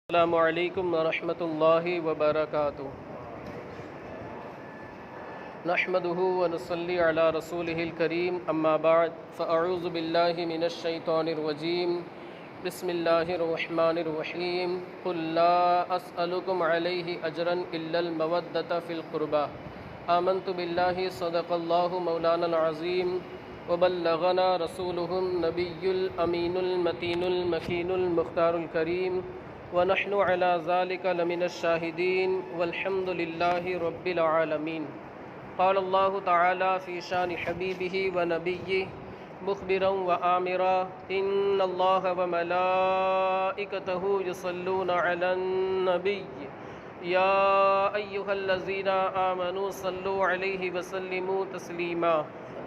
السلام علیکم ورحمۃ اللہ وبرکاتہ نحمده ونصلی علی رسولہ الکریم اما بعد فاعوذ باللہ من الشیطان الرجیم بسم اللہ الرحمن الرحیم قل لا اسألکم علیہ اجرا الا المودۃ فی القربى آمنت باللہ صدق اللہ مولانا العظیم وبلغنا رسولہ النبی الامین المتین المکین المختار الکریم ونحن على ذلك لمن الشاهدين والحمد لله رب العالمين قال الله تعالى في شان حبيبه ونبيه مخبرا وآمرا إن الله وملائكته يصلون على النبي يا أيها الذين آمنوا صلوا عليه وسلموا تسليما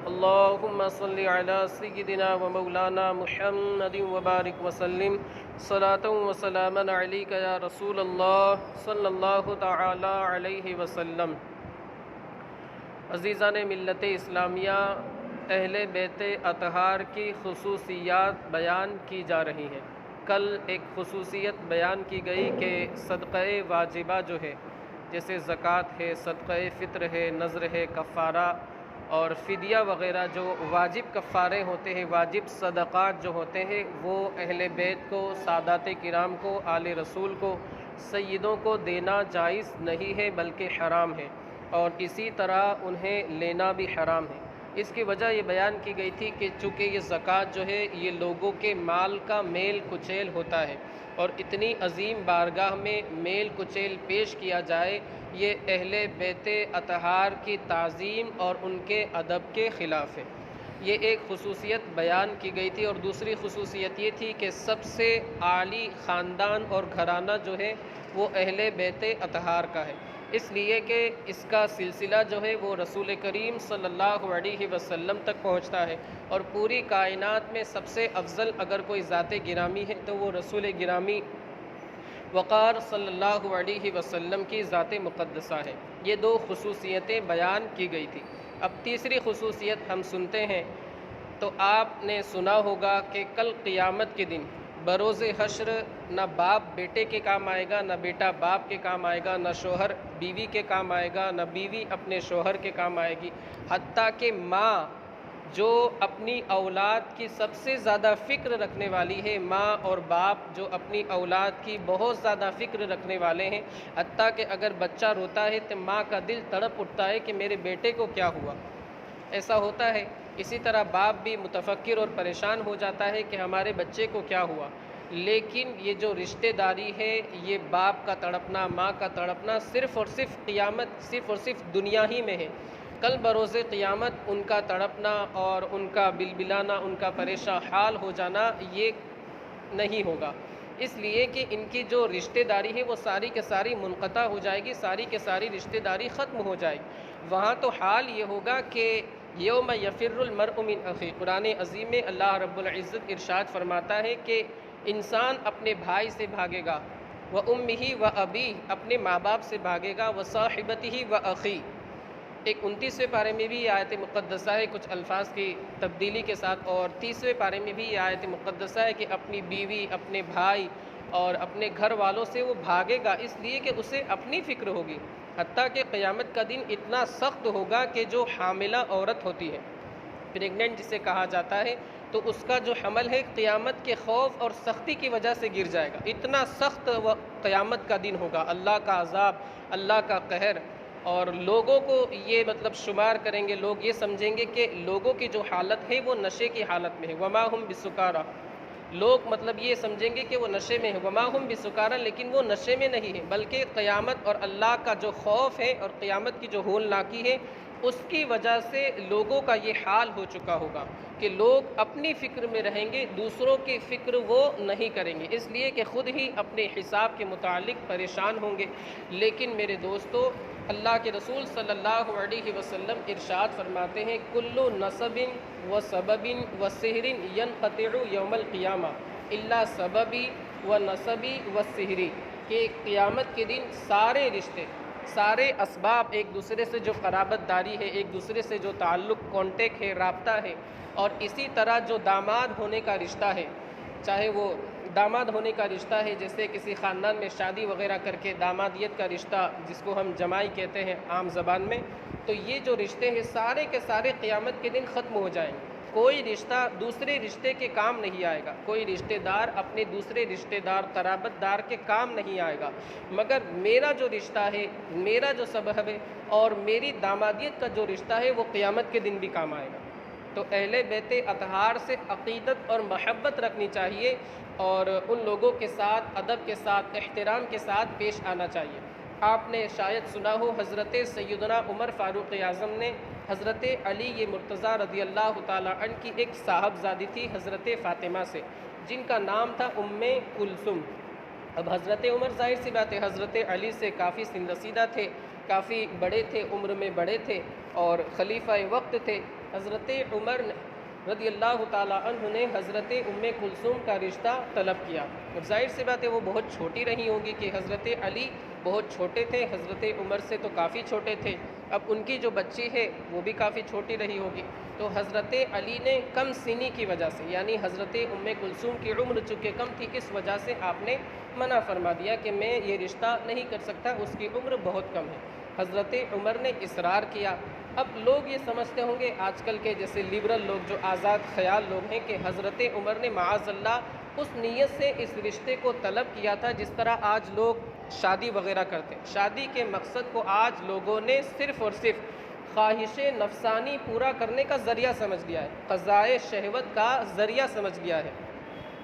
اللهم صل على سيدنا ومولانا محمد وبارك وسلم صلاة وسلاما عليك يا رسول الله صلی اللہ تعالی علیہ وسلم۔ عزیزان ملت اسلامیہ، اہل بیت اطہار کی خصوصیات بیان کی جا رہی ہیں۔ کل ایک خصوصیت بیان کی گئی کہ صدقہ واجبہ جو ہے، جیسے زکوٰۃ ہے، صدقہ فطر ہے، نذر ہے، کفارہ اور فدیہ وغیرہ جو واجب کفارے ہوتے ہیں، واجب صدقات جو ہوتے ہیں، وہ اہل بیت کو، سادات کرام کو، آل رسول کو، سیدوں کو دینا جائز نہیں ہے بلکہ حرام ہے، اور اسی طرح انہیں لینا بھی حرام ہے۔ اس کی وجہ یہ بیان کی گئی تھی کہ چونکہ یہ زکوٰۃ جو ہے یہ لوگوں کے مال کا میل کچیل ہوتا ہے، اور اتنی عظیم بارگاہ میں میل کچیل پیش کیا جائے، یہ اہل بیت اطہار کی تعظیم اور ان کے ادب کے خلاف ہے۔ یہ ایک خصوصیت بیان کی گئی تھی، اور دوسری خصوصیت یہ تھی کہ سب سے عالی خاندان اور گھرانہ جو ہے وہ اہل بیت اطہار کا ہے، اس لیے کہ اس کا سلسلہ جو ہے وہ رسول کریم صلی اللہ علیہ وسلم تک پہنچتا ہے، اور پوری کائنات میں سب سے افضل اگر کوئی ذات گرامی ہے تو وہ رسول گرامی وقار صلی اللہ علیہ وسلم کی ذات مقدسہ ہے۔ یہ دو خصوصیتیں بیان کی گئی تھی۔ اب تیسری خصوصیت ہم سنتے ہیں، تو آپ نے سنا ہوگا کہ کل قیامت کے دن بروز حشر نہ باپ بیٹے کے کام آئے گا، نہ بیٹا باپ کے کام آئے گا، نہ شوہر بیوی کے کام آئے گا، نہ بیوی اپنے شوہر کے کام آئے گی، حتیٰ کہ ماں جو اپنی اولاد کی سب سے زیادہ فکر رکھنے والی ہے، ماں اور باپ جو اپنی اولاد کی بہت زیادہ فکر رکھنے والے ہیں، حتیٰ کہ اگر بچہ روتا ہے تو ماں کا دل تڑپ اٹھتا ہے کہ میرے بیٹے کو کیا ہوا، ایسا ہوتا ہے۔ اسی طرح باپ بھی متفکر اور پریشان ہو جاتا ہے کہ ہمارے بچے کو کیا ہوا، لیکن یہ جو رشتہ داری ہے، یہ باپ کا تڑپنا، ماں کا تڑپنا صرف اور صرف قیامت، صرف اور صرف دنیا ہی میں ہے۔ کل بروز قیامت ان کا تڑپنا اور ان کا بلبلانا، ان کا پریشان حال ہو جانا یہ نہیں ہوگا، اس لیے کہ ان کی جو رشتہ داری ہے وہ ساری کے ساری منقطع ہو جائے گی، ساری کے ساری رشتہ داری ختم ہو جائے گی۔ وہاں تو حال یہ ہوگا کہ یوم یفر المرء من اخیہ، قرآن عظیم میں اللہ رب العزت ارشاد فرماتا ہے کہ انسان اپنے بھائی سے بھاگے گا، وَأُمِّهِ وَأَبِيهِ، اپنے ماں باپ سے بھاگے گا، وَصَاحِبَتِهِ وَأَخِيهِ۔ ایک 29ویں پارے میں بھی یہ آیت مقدسہ ہے کچھ الفاظ کی تبدیلی کے ساتھ، اور 30ویں پارے میں بھی یہ آیت مقدسہ ہے کہ اپنی بیوی، اپنے بھائی اور اپنے گھر والوں سے وہ بھاگے گا، اس لیے کہ اسے اپنی فکر ہوگی۔ حتیٰ کہ قیامت کا دن اتنا سخت ہوگا کہ جو حاملہ عورت ہوتی ہے، پریگننٹ جسے کہا جاتا ہے، تو اس کا جو حمل ہے قیامت کے خوف اور سختی کی وجہ سے گر جائے گا۔ اتنا سخت قیامت کا دن ہوگا، اللہ کا عذاب، اللہ کا قہر، اور لوگوں کو یہ مطلب شمار کریں گے، لوگ یہ سمجھیں گے کہ لوگوں کی جو حالت ہے وہ نشے کی حالت میں ہے، وما ہم بسکارا، لوگ مطلب یہ سمجھیں گے کہ وہ نشے میں ہے، وما ہم بسکارا، لیکن وہ نشے میں نہیں ہے، بلکہ قیامت اور اللہ کا جو خوف ہے اور قیامت کی جو ہولناکی ہے اس کی وجہ سے لوگوں کا یہ حال ہو چکا ہوگا کہ لوگ اپنی فکر میں رہیں گے، دوسروں کی فکر وہ نہیں کریں گے، اس لیے کہ خود ہی اپنے حساب کے متعلق پریشان ہوں گے۔ لیکن میرے دوستو، اللہ کے رسول صلی اللہ علیہ وسلم ارشاد فرماتے ہیں، کل نسب و سبب و سحر ینقطع یوم القیامہ الا سببی و نسبی و سحری، کہ قیامت کے دن سارے رشتے، سارے اسباب، ایک دوسرے سے جو قرابت داری ہے، ایک دوسرے سے جو تعلق، کانٹیکٹ ہے، رابطہ ہے، اور اسی طرح جو داماد ہونے کا رشتہ ہے، چاہے وہ داماد ہونے کا رشتہ ہے، جیسے کسی خاندان میں شادی وغیرہ کر کے دامادیت کا رشتہ جس کو ہم جمائی کہتے ہیں عام زبان میں، تو یہ جو رشتے ہیں سارے کے سارے قیامت کے دن ختم ہو جائیں گے۔ کوئی رشتہ دوسرے رشتے کے کام نہیں آئے گا، کوئی رشتہ دار اپنے دوسرے رشتہ دار قرابت دار کے کام نہیں آئے گا، مگر میرا جو رشتہ ہے، میرا جو سبب ہے اور میری دامادیت کا جو رشتہ ہے وہ قیامت کے دن بھی کام آئے گا۔ تو اہل بیت اطہار سے عقیدت اور محبت رکھنی چاہیے اور ان لوگوں کے ساتھ ادب کے ساتھ احترام کے ساتھ پیش آنا چاہیے۔ آپ نے شاید سنا ہو حضرت سیدنا عمر فاروق اعظم نے حضرت علی مرتضیٰ رضی اللہ تعالیٰ عنہ کی ایک صاحبزادی تھی حضرت فاطمہ سے، جن کا نام تھا ام کلثوم۔ اب حضرت عمر ظاہر سی بات ہے حضرت علی سے کافی سن رسیدہ تھے، کافی بڑے تھے، عمر میں بڑے تھے اور خلیفہ وقت تھے۔ حضرت عمر رضی اللہ تعالیٰ عنہ نے حضرت ام کلثوم کا رشتہ طلب کیا۔ اب ظاہر سی بات ہے وہ بہت چھوٹی رہی ہوں گی کہ حضرت علی بہت چھوٹے تھے، حضرت عمر سے تو کافی چھوٹے تھے، اب ان کی جو بچی ہے وہ بھی کافی چھوٹی رہی ہوگی، تو حضرت علی نے کم سنی کی وجہ سے، یعنی حضرت ام کلثوم کی عمر چونکہ کم تھی، اس وجہ سے آپ نے منع فرما دیا کہ میں یہ رشتہ نہیں کر سکتا، اس کی عمر بہت کم ہے۔ حضرت عمر نے اصرار کیا۔ اب لوگ یہ سمجھتے ہوں گے آج کل کے جیسے لبرل لوگ جو آزاد خیال لوگ ہیں کہ حضرت عمر نے معاذ اللہ اس نیت سے اس رشتے کو طلب کیا تھا جس طرح آج لوگ شادی وغیرہ کرتے ہیں۔ شادی کے مقصد کو آج لوگوں نے صرف اور صرف خواہش نفسانی پورا کرنے کا ذریعہ سمجھ لیا ہے، قضائے شہوت کا ذریعہ سمجھ لیا ہے،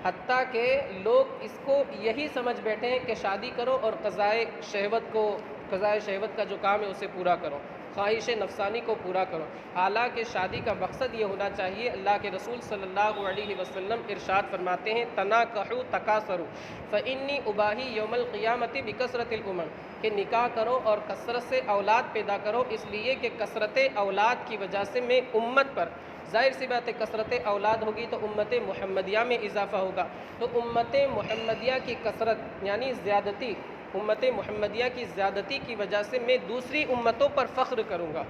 حتیٰ کہ لوگ اس کو یہی سمجھ بیٹھے ہیں کہ شادی کرو اور قضائے شہوت کا جو کام ہے اسے پورا کرو، خواہش نفسانی کو پورا کرو، حالانکہ شادی کا مقصد یہ ہونا چاہیے۔ اللہ کے رسول صلی اللہ علیہ وسلم ارشاد فرماتے ہیں تناکحوا تکاثروا فانی اباہی یوم القیامت بکثرت الامم، کہ نکاح کرو اور کثرت سے اولاد پیدا کرو، اس لیے کہ کثرت اولاد کی وجہ سے میں امت پر، ظاہر سی بات ہے کثرت اولاد ہوگی تو امت محمدیہ میں اضافہ ہوگا، تو امت محمدیہ کی کثرت یعنی زیادتی، امت محمدیہ کی زیادتی کی وجہ سے میں دوسری امتوں پر فخر کروں گا۔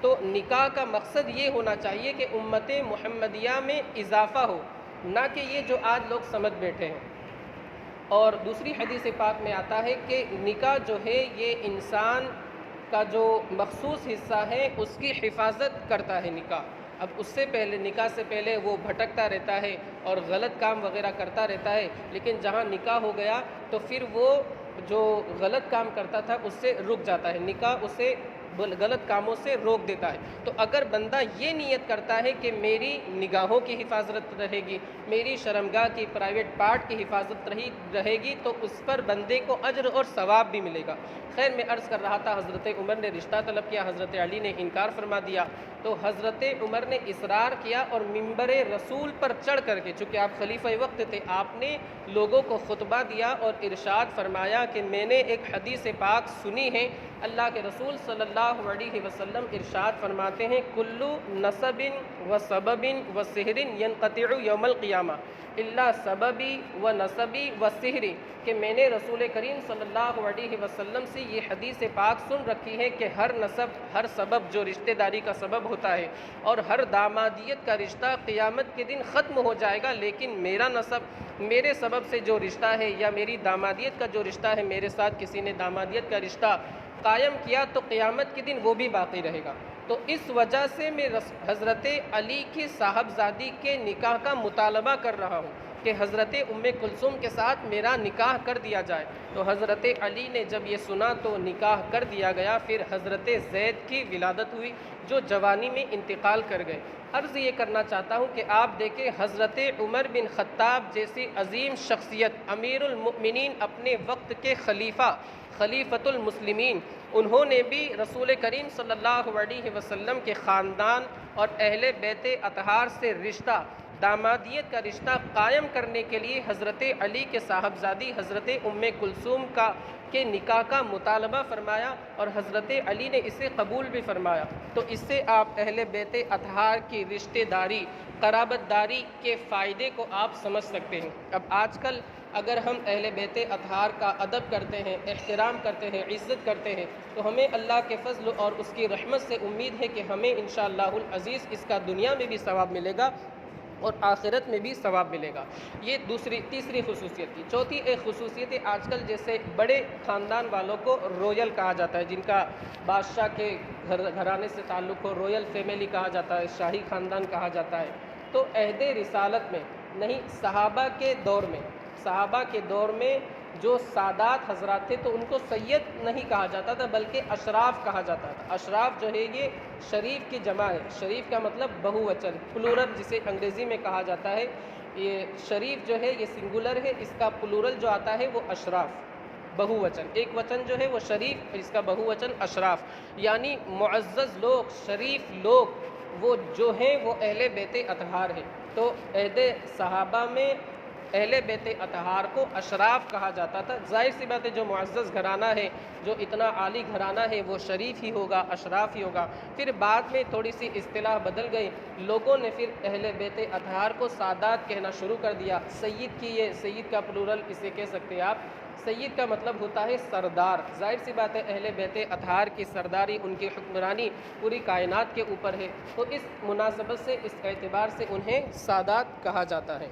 تو نکاح کا مقصد یہ ہونا چاہیے کہ امت محمدیہ میں اضافہ ہو، نہ کہ یہ جو آج لوگ سمجھ بیٹھے ہیں۔ اور دوسری حدیث پاک میں آتا ہے کہ نکاح جو ہے یہ انسان کا جو مخصوص حصہ ہے اس کی حفاظت کرتا ہے نکاح۔ اب اس سے پہلے، نکاح سے پہلے وہ بھٹکتا رہتا ہے اور غلط کام وغیرہ کرتا رہتا ہے، لیکن جہاں نکاح ہو گیا تو پھر وہ جو غلط کام کرتا تھا اس سے رک جاتا ہے، نکاح اسے غلط کاموں سے روک دیتا ہے۔ تو اگر بندہ یہ نیت کرتا ہے کہ میری نگاہوں کی حفاظت رہے گی، میری شرمگاہ کی پرائیویٹ پارٹ کی حفاظت رہے گی، تو اس پر بندے کو اجر اور ثواب بھی ملے گا۔ خیر میں عرض کر رہا تھا حضرت عمر نے رشتہ طلب کیا، حضرت علی نے انکار فرما دیا، تو حضرت عمر نے اصرار کیا اور منبر رسول پر چڑھ کر کے، چونکہ آپ خلیفہ وقت تھے، آپ نے لوگوں کو خطبہ دیا اور ارشاد فرمایا کہ میں نے ایک حدیث پاک سنی ہے، اللہ کے رسول صلی اللہ علیہ وسلم ارشاد فرماتے ہیں کلو نسب و سبب و سحر ینقطع یوم القیامہ الا سببی و نسبی و سحری، کہ میں نے رسول کریم صلی اللہ علیہ وسلم سے یہ حدیث پاک سن رکھی ہے کہ ہر نسب، ہر سبب جو رشتہ داری کا سبب ہوتا ہے اور ہر دامادیت کا رشتہ قیامت کے دن ختم ہو جائے گا، لیکن میرا نسب، میرے سبب سے جو رشتہ ہے یا میری دامادیت کا جو رشتہ ہے، میرے ساتھ کسی نے دامادیت کا رشتہ قائم کیا تو قیامت کے دن وہ بھی باقی رہے گا۔ تو اس وجہ سے میں حضرت علی کی صاحبزادی کے نکاح کا مطالبہ کر رہا ہوں کہ حضرت ام کلثوم کے ساتھ میرا نکاح کر دیا جائے۔ تو حضرت علی نے جب یہ سنا تو نکاح کر دیا گیا۔ پھر حضرت زید کی ولادت ہوئی جو جوانی میں انتقال کر گئے۔ عرض یہ کرنا چاہتا ہوں کہ آپ دیکھیں حضرت عمر بن خطاب جیسی عظیم شخصیت، امیر المؤمنین، اپنے وقت کے خلیفۃ المسلمین، انہوں نے بھی رسول کریم صلی اللہ علیہ وسلم کے خاندان اور اہل بیت اطہار سے رشتہ، دامادیت کا رشتہ قائم کرنے کے لیے حضرت علی کے صاحبزادی حضرت ام کلثوم کے نکاح کا مطالبہ فرمایا اور حضرت علی نے اسے قبول بھی فرمایا۔ تو اس سے آپ اہل بیت اطہار کی رشتہ داری، قرابت داری کے فائدے کو آپ سمجھ سکتے ہیں۔ اب آج کل اگر ہم اہل بیت اطہار کا ادب کرتے ہیں، احترام کرتے ہیں، عزت کرتے ہیں، تو ہمیں اللہ کے فضل اور اس کی رحمت سے امید ہے کہ ہمیں انشاءاللہ العزیز اس کا دنیا میں بھی ثواب ملے گا اور آخرت میں بھی ثواب ملے گا۔ یہ تیسری خصوصیت تھی۔ چوتھی ایک خصوصیت ہے، آج کل جیسے بڑے خاندان والوں کو رویل کہا جاتا ہے، جن کا بادشاہ کے گھرانے سے تعلق ہو، رویل فیملی کہا جاتا ہے، شاہی خاندان کہا جاتا ہے۔ تو عہد رسالت میں نہیں، صحابہ کے دور میں جو سادات حضرات تھے تو ان کو سید نہیں کہا جاتا تھا بلکہ اشراف کہا جاتا تھا۔ اشراف جو ہے یہ شریف کی جمع ہے، شریف کا مطلب بہو وچن، پلورل جسے انگریزی میں کہا جاتا ہے۔ یہ شریف جو ہے یہ سنگولر ہے، اس کا پلورل جو آتا ہے وہ اشراف، بہو وچن، ایک وچن جو ہے وہ شریف، اس کا بہو وچن اشراف، یعنی معزز لوگ، شریف لوگ وہ جو ہیں وہ اہل بیت اطہار ہیں۔ تو عہد صحابہ میں اہل بیت اطہار کو اشراف کہا جاتا تھا۔ ظاہر سی بات ہے جو معزز گھرانہ ہے، جو اتنا عالی گھرانہ ہے، وہ شریف ہی ہوگا، اشراف ہی ہوگا۔ پھر بعد میں تھوڑی سی اصطلاح بدل گئی، لوگوں نے پھر اہل بیت اطہار کو سادات کہنا شروع کر دیا۔ سید کا پلورل اسے کہہ سکتے ہیں آپ، سید کا مطلب ہوتا ہے سردار۔ ظاہر سی بات ہے اہل بیت اطہار کی سرداری، ان کی حکمرانی پوری کائنات کے اوپر ہے، تو اس مناسبت سے، اس اعتبار سے انہیں سادات کہا جاتا ہے۔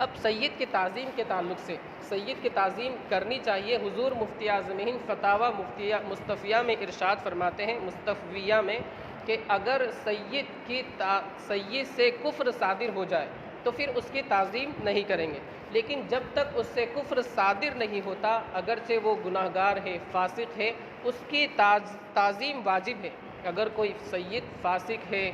اب سید کی تعظیم کے تعلق سے، سید کی تعظیم کرنی چاہیے۔ حضور مفتی اعظم ہند فتاوی مصطفیہ میں ارشاد فرماتے ہیں، مصطفیہ میں، کہ اگر سید سے کفر صادر ہو جائے تو پھر اس کی تعظیم نہیں کریں گے، لیکن جب تک اس سے کفر صادر نہیں ہوتا، اگرچہ وہ گناہگار ہے، فاسق ہے، اس کی تعظیم واجب ہے۔ اگر کوئی سید فاسق ہے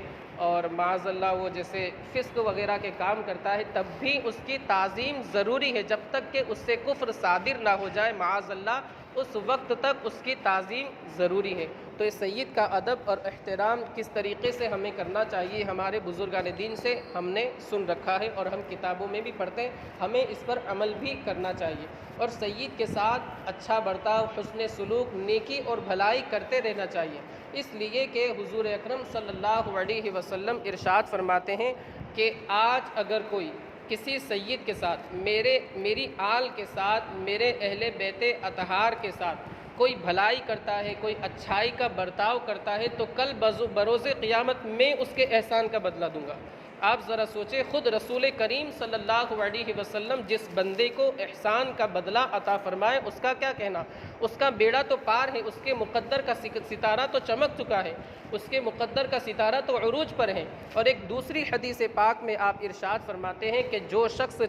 اور معاذ اللہ وہ جیسے فسق وغیرہ کے کام کرتا ہے، تب بھی اس کی تعظیم ضروری ہے، جب تک کہ اس سے کفر صادر نہ ہو جائے معاذ اللہ، اس وقت تک اس کی تعظیم ضروری ہے۔ تو اس سید کا ادب اور احترام کس طریقے سے ہمیں کرنا چاہیے، ہمارے بزرگان دین سے ہم نے سن رکھا ہے اور ہم کتابوں میں بھی پڑھتے ہیں، ہمیں اس پر عمل بھی کرنا چاہیے، اور سید کے ساتھ اچھا برتاؤ، حسن سلوک، نیکی اور بھلائی کرتے رہنا چاہیے، اس لیے کہ حضور اکرم صلی اللہ علیہ وسلم ارشاد فرماتے ہیں کہ آج اگر کوئی کسی سید کے ساتھ، میری آل کے ساتھ، میرے اہل بیت اطہار کے ساتھ کوئی بھلائی کرتا ہے، کوئی اچھائی کا برتاؤ کرتا ہے، تو کل بروز قیامت میں اس کے احسان کا بدلہ دوں گا۔ آپ ذرا سوچیں، خود رسول کریم صلی اللہ علیہ وسلم جس بندے کو احسان کا بدلہ عطا فرمائے، اس کا کیا کہنا، اس کا بیڑا تو پار ہے، اس کے مقدر کا ستارہ تو چمک چکا ہے، اس کے مقدر کا ستارہ تو عروج پر ہے۔ اور ایک دوسری حدیث پاک میں آپ ارشاد فرماتے ہیں کہ جو شخص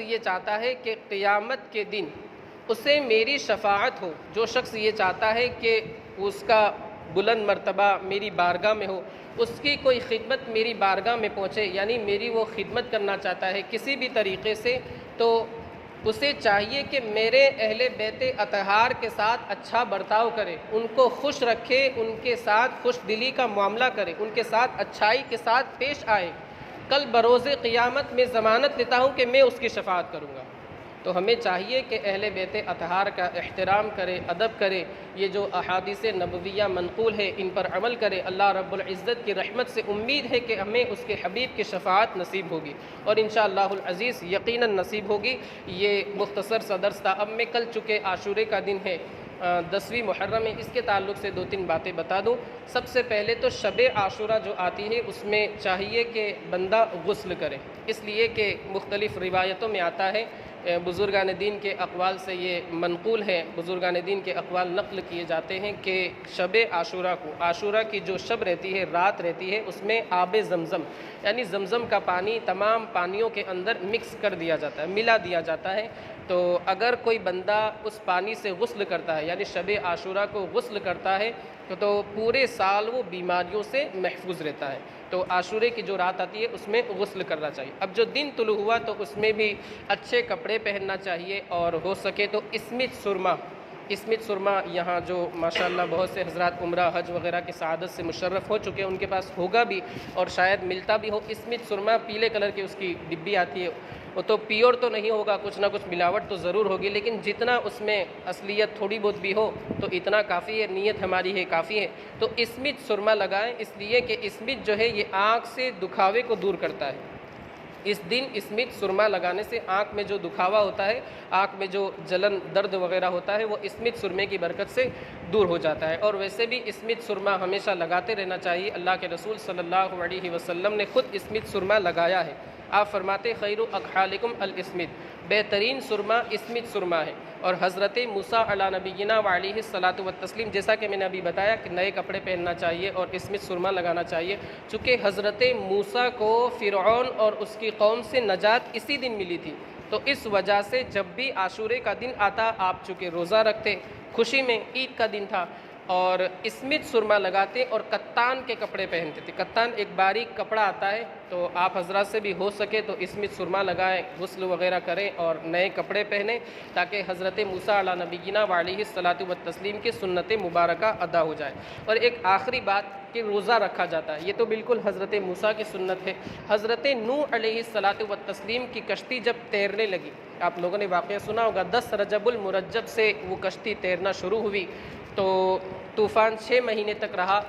یہ چاہتا ہے کہ قیامت کے دن اسے میری شفاعت ہو، جو شخص یہ چاہتا ہے کہ اس کا بلند مرتبہ میری بارگاہ میں ہو، اس کی کوئی خدمت میری بارگاہ میں پہنچے، یعنی میری وہ خدمت کرنا چاہتا ہے کسی بھی طریقے سے، تو اسے چاہیے کہ میرے اہل بیت اطہار کے ساتھ اچھا برتاؤ کرے، ان کو خوش رکھے، ان کے ساتھ خوش دلی کا معاملہ کرے، ان کے ساتھ اچھائی کے ساتھ پیش آئے۔ کل بروز قیامت میں ضمانت لیتا ہوں کہ میں اس کی شفاعت کروں گا۔ تو ہمیں چاہیے کہ اہل بیت اطہار کا احترام کرے، ادب کرے، یہ جو احادیث نبویہ منقول ہے ان پر عمل کرے۔ اللہ رب العزت کی رحمت سے امید ہے کہ ہمیں اس کے حبیب کی شفاعت نصیب ہوگی، اور انشاءاللہ العزیز یقیناً نصیب ہوگی۔ یہ مختصر سا درس تھا۔ اب میں کل چونکہ عاشورے کا دن ہے، 10ویں محرم ہے، اس کے تعلق سے 2-3 باتیں بتا دوں۔ سب سے پہلے تو شب عاشورہ جو آتی ہے اس میں چاہیے کہ بندہ غسل کرے، اس لیے کہ مختلف روایتوں میں آتا ہے، بزرگان دین کے اقوال سے یہ منقول ہے، بزرگان دین کے اقوال نقل کیے جاتے ہیں کہ شب عاشورہ کو، عاشورہ کی جو شب رہتی ہے، رات رہتی ہے، اس میں آب زمزم یعنی زمزم کا پانی تمام پانیوں کے اندر مکس کر دیا جاتا ہے، ملا دیا جاتا ہے۔ تو اگر کوئی بندہ اس پانی سے غسل کرتا ہے، یعنی شب عاشورہ کو غسل کرتا ہے، تو پورے سال وہ بیماریوں سے محفوظ رہتا ہے۔ تو عاشورے کی جو رات آتی ہے اس میں غسل کرنا چاہیے۔ اب جو دن طلوع ہوا تو اس میں بھی اچھے کپڑے پہننا چاہیے، اور ہو سکے تو اسمت سرما یہاں جو ماشاءاللہ بہت سے حضرات عمرہ حج وغیرہ کی سعادت سے مشرف ہو چکے ہیں، ان کے پاس ہوگا بھی اور شاید ملتا بھی ہو۔ اسمت سرما پیلے کلر کی اس کی ڈبی آتی ہے، وہ تو پیور تو نہیں ہوگا، کچھ نہ کچھ ملاوٹ تو ضرور ہوگی، لیکن جتنا اس میں اصلیت تھوڑی بہت بھی ہو تو اتنا کافی ہے، نیت ہماری ہے کافی ہے۔ تو اسمت سرما لگائیں، اس لیے کہ اسمت جو ہے یہ آنکھ سے دکھاوے کو دور کرتا ہے، اس دن اسمت سرما لگانے سے آنکھ میں جو دکھاوا ہوتا ہے، آنکھ میں جو جلن درد وغیرہ ہوتا ہے، وہ اسمت سرمے کی برکت سے دور ہو جاتا ہے۔ اور ویسے بھی اسمت سرما ہمیشہ لگاتے رہنا چاہیے۔ اللہ کے رسول صلی اللہ علیہ وسلم نے خود اسمت سرما لگایا ہے۔ آپ فرماتے خیر اکحالکم الاسمت، بہترین سرما اسمت سرما ہے۔ اور حضرت موسیٰ علی نبینا وعلیہ الصلاۃ والتسلیم، جیسا کہ میں نے ابھی بتایا کہ نئے کپڑے پہننا چاہیے اور اسمت سرما لگانا چاہیے، چونکہ حضرت موسیٰ کو فرعون اور اس کی قوم سے نجات اسی دن ملی تھی، تو اس وجہ سے جب بھی عاشورے کا دن آتا آپ چونکہ روزہ رکھتے، خوشی میں عید کا دن تھا، اور اسمت سرما لگاتے اور کتان کے کپڑے پہنتے تھے۔ کتان ایک باریک کپڑا آتا ہے، تو آپ حضرات سے بھی ہو سکے تو اسمت سرما لگائیں، غسل وغیرہ کریں اور نئے کپڑے پہنیں، تاکہ حضرت موسیٰ علی نبینا وعلیہ الصلاۃ والتسلیم کی سنت مبارکہ ادا ہو جائے۔ اور ایک آخری بات کہ روزہ رکھا جاتا ہے، یہ تو بالکل حضرت موسیٰ کی سنت ہے۔ حضرت نوح علیہ الصلاۃ والتسلیم کی کشتی جب تیرنے لگی، آپ لوگوں نے واقعہ سنا ہوگا، 10 رجب المرجب سے وہ کشتی تیرنا شروع ہوئی، تو طوفان 6 مہینے تک رہا۔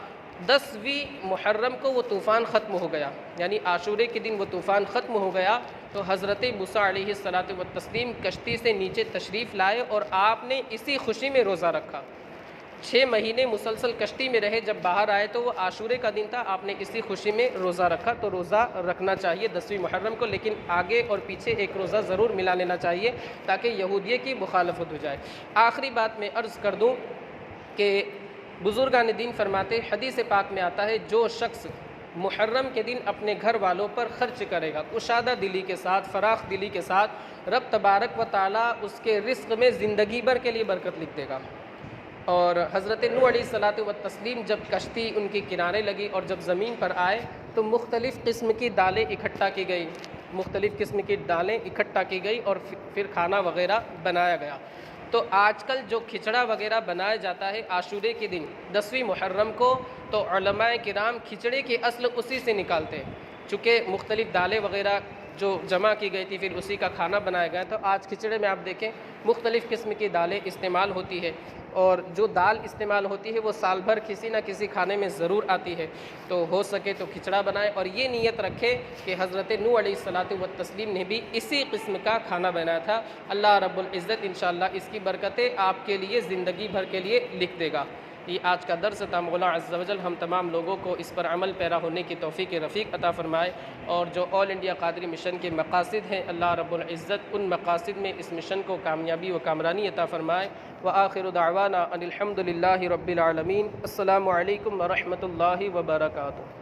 10ویں محرم کو وہ طوفان ختم ہو گیا، یعنی عاشورے کے دن وہ طوفان ختم ہو گیا، تو حضرت موسیٰ علیہ الصلاۃ والتسلیم کشتی سے نیچے تشریف لائے اور آپ نے اسی خوشی میں روزہ رکھا۔ 6 مہینے مسلسل کشتی میں رہے، جب باہر آئے تو وہ عاشورے کا دن تھا، آپ نے اسی خوشی میں روزہ رکھا۔ تو روزہ رکھنا چاہیے 10ویں محرم کو، لیکن آگے اور پیچھے ایک روزہ ضرور ملا لینا چاہیے تاکہ یہودیے کی مخالفت ہو جائے۔ آخری بات میں عرض کر دوں کہ بزرگان دین فرماتے، حدیث پاک میں آتا ہے، جو شخص محرم کے دن اپنے گھر والوں پر خرچ کرے گا کشادہ دلی کے ساتھ، فراخ دلی کے ساتھ، رب تبارک و تعالیٰ اس کے رزق میں زندگی بھر کے لیے برکت لکھ دے گا۔ اور حضرت نوح علیہ الصلاۃ والتسلیم جب کشتی ان کی کنارے لگی اور جب زمین پر آئے تو مختلف قسم کی دالیں اکٹھا کی گئی، مختلف قسم کی دالیں اکٹھا کی گئی اور پھر کھانا وغیرہ بنایا گیا۔ تو آج کل جو کھچڑا وغیرہ بنایا جاتا ہے عاشورے کے دن 10ویں محرم کو، تو علماء کرام کھچڑے کی اصل اسی سے نکالتے ہیں، چونکہ مختلف دالیں وغیرہ جو جمع کی گئی تھی پھر اسی کا کھانا بنایا گیا۔ تو آج کھچڑے میں آپ دیکھیں مختلف قسم کی دالیں استعمال ہوتی ہے، اور جو دال استعمال ہوتی ہے وہ سال بھر کسی نہ کسی کھانے میں ضرور آتی ہے، تو ہو سکے تو کھچڑا بنائے اور یہ نیت رکھے کہ حضرت نوح علیہ الصلاۃ والتسلیم نے بھی اسی قسم کا کھانا بنایا تھا۔ اللہ رب العزت انشاءاللہ اس کی برکتیں آپ کے لیے زندگی بھر کے لیے لکھ دے گا۔ یہ آج کا درس تھا۔ مولا عز و جل ہم تمام لوگوں کو اس پر عمل پیرا ہونے کی توفیق رفیق عطا فرمائے، اور جو آل انڈیا قادری مشن کے مقاصد ہیں، اللہ رب العزت ان مقاصد میں اس مشن کو کامیابی و کامرانی عطا فرمائے۔ وآخر دعوانا ان الحمد للہ رب العالمین۔ السلام علیکم ورحمۃ اللہ وبرکاتہ۔